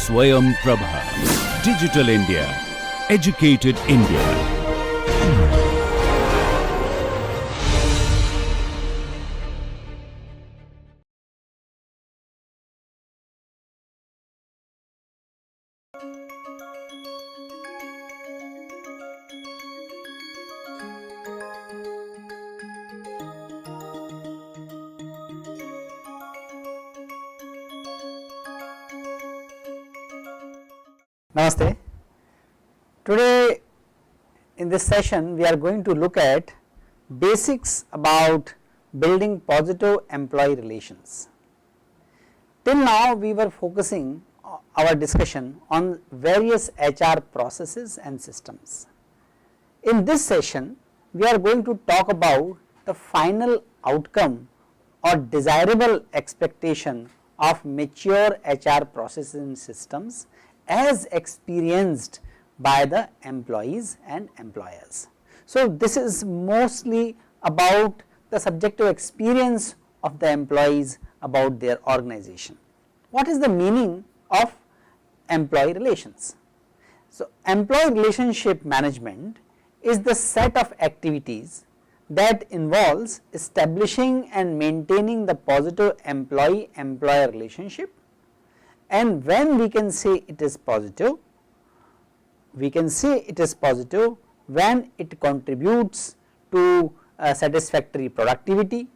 Swayam Prabha. Digital India. Educated India. Namaste. Today in this session we are going to look at basics about building positive employee relations. Till now we were focusing our discussion on various HR processes and systems. In this session we are going to talk about the final outcome or desirable expectation of mature HR processes and systems as experienced by the employees and employers. So, this is mostly about the subjective experience of the employees about their organization. What is the meaning of employee relations? So, employee relationship management is the set of activities that involves establishing and maintaining the positive employee-employer relationship. And when we can say it is positive, we can say it is positive when it contributes to satisfactory productivity,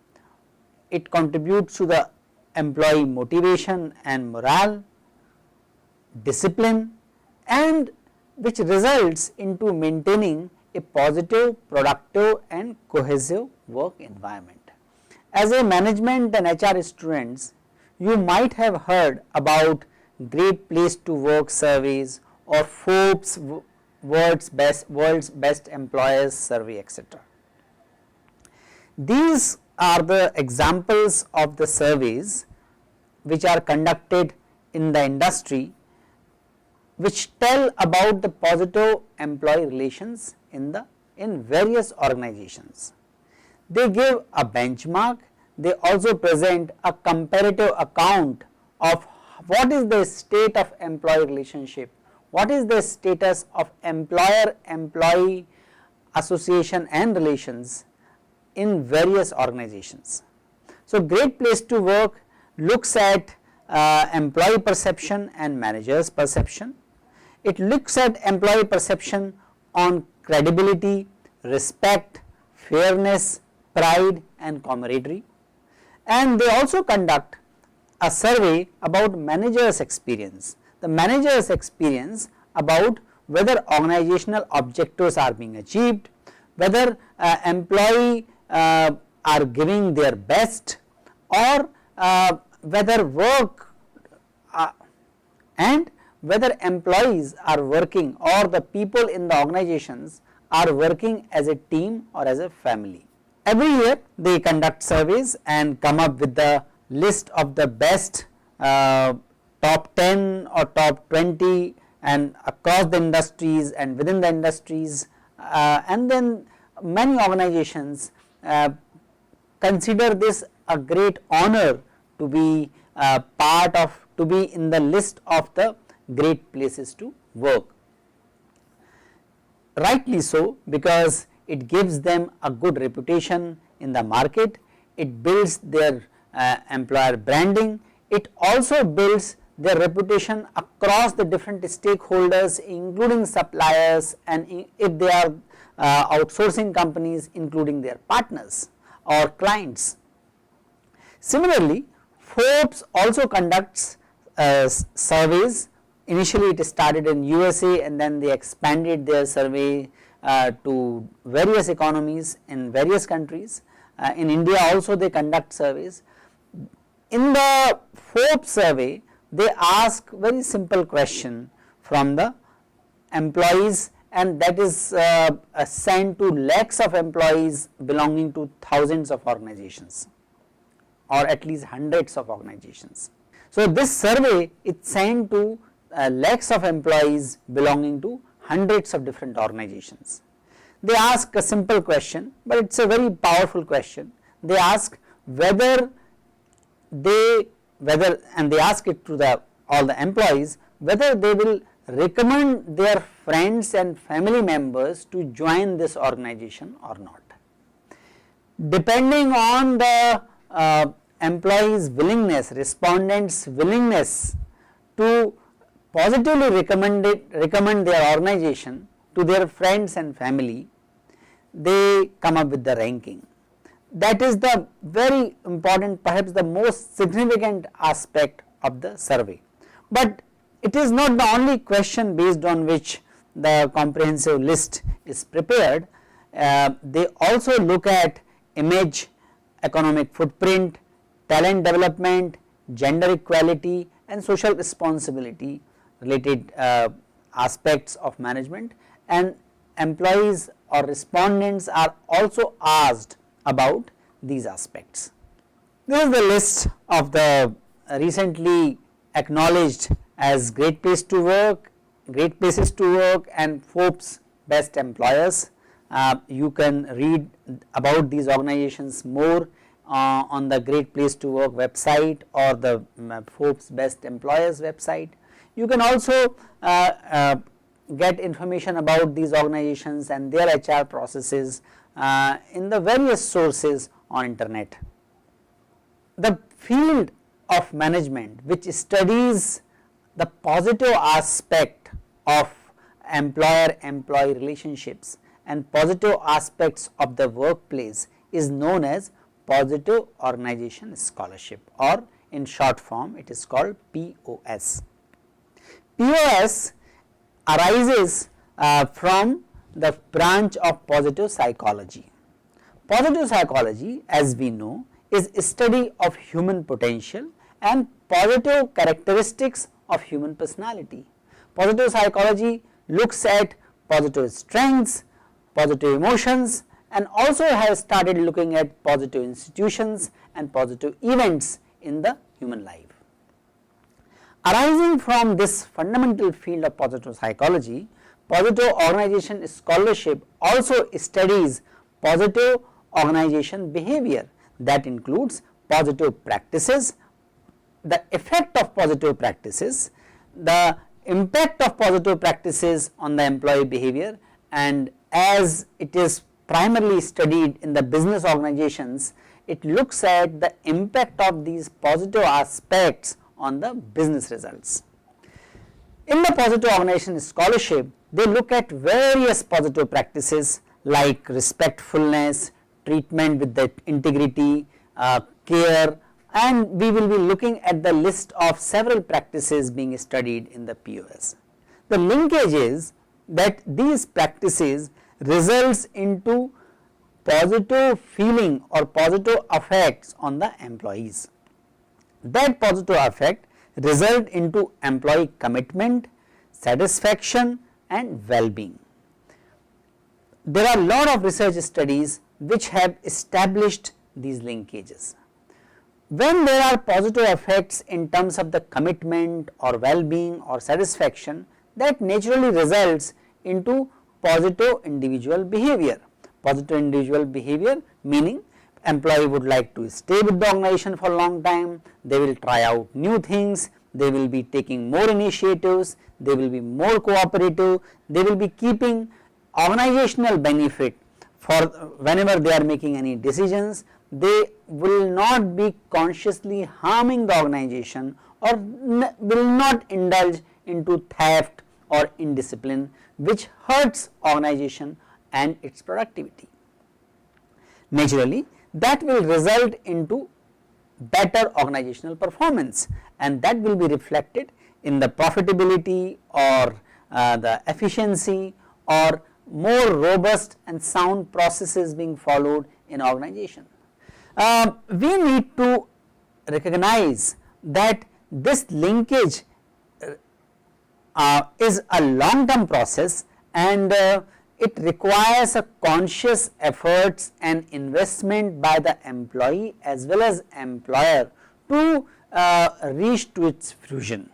it contributes to the employee motivation and morale, discipline, and which results into maintaining a positive, productive and cohesive work environment. As a management and HR students, you might have heard about Great Place to Work surveys or Forbes world's best employers survey, etc. These are the examples of the surveys which are conducted in the industry, which tell about the positive employee relations in various organizations. They give a benchmark. They also present a comparative account of what is the state of employee relationship, what is the status of employer-employee association and relations in various organizations. So, Great Place to Work looks at employee perception and managers perception. It looks at employee perception on credibility, respect, fairness, pride and camaraderie. And they also conduct a survey about managers' experience, the managers' experience about whether organizational objectives are being achieved, whether employee are giving their best, or whether work and whether employees are working or the people in the organizations are working as a team or as a family. Every year they conduct surveys and come up with the list of the best top 10 or top 20 and across the industries and within the industries, and then many organizations consider this a great honor to be to be in the list of the great places to work. Rightly so, because it gives them a good reputation in the market, it builds their employer branding, it also builds their reputation across the different stakeholders including suppliers, and if they are outsourcing companies including their partners or clients. Similarly, Forbes also conducts surveys. Initially it started in USA and then they expanded their survey to various economies in various countries. In India also they conduct surveys. In the Forbes survey they ask very simple question from the employees, and that is sent to lakhs of employees belonging to thousands of organizations or at least hundreds of organizations. So, this survey is sent to lakhs of employees belonging to hundreds of different organizations. They ask a simple question, but it is a very powerful question. They ask and they ask it to all the employees whether they will recommend their friends and family members to join this organization or not. Depending on the employee's willingness, respondent's willingness to positively recommend their organization to their friends and family, they come up with the ranking. That is the very important, perhaps the most significant aspect of the survey. But it is not the only question based on which the comprehensive list is prepared. They also look at image, economic footprint, talent development, gender equality and social responsibility related aspects of management, and employees or respondents are also asked about these aspects. This is the list of the recently acknowledged as Great Places to Work and Forbes Best Employers. You can read about these organizations more on the Great Place to Work website or the Forbes Best Employers website. You can also get information about these organizations and their HR processes in the various sources on internet. The field of management which studies the positive aspect of employer-employee relationships and positive aspects of the workplace is known as Positive Organization Scholarship, or in short form it is called POS. POS arises from the branch of positive psychology. Positive psychology, as we know, is a study of human potential and positive characteristics of human personality. Positive psychology looks at positive strengths, positive emotions, and also has started looking at positive institutions and positive events in the human life. Arising from this fundamental field of positive psychology, Positive Organization Scholarship also studies positive organization behavior, that includes positive practices, the effect of positive practices, the impact of positive practices on the employee behavior, and as it is primarily studied in the business organizations, it looks at the impact of these positive aspects on the business results. In the Positive Organization Scholarship, they look at various positive practices like respectfulness, treatment with the integrity, care, and we will be looking at the list of several practices being studied in the POS. The linkage is that these practices results into positive feeling or positive effects on the employees. That positive effect result into employee commitment, satisfaction and well-being. There are a lot of research studies which have established these linkages. When there are positive effects in terms of the commitment or well-being or satisfaction, that naturally results into positive individual behavior. Positive individual behavior meaning employee would like to stay with the organization for a long time, they will try out new things, they will be taking more initiatives, they will be more cooperative, they will be keeping organizational benefit for whenever they are making any decisions, they will not be consciously harming the organization or will not indulge into theft or indiscipline which hurts organization and its productivity. Naturally, that will result into better organizational performance and that will be reflected in the profitability or the efficiency or more robust and sound processes being followed in organization. We need to recognize that this linkage is a long term process and it requires a conscious efforts and investment by the employee as well as employer to reach to its fruition.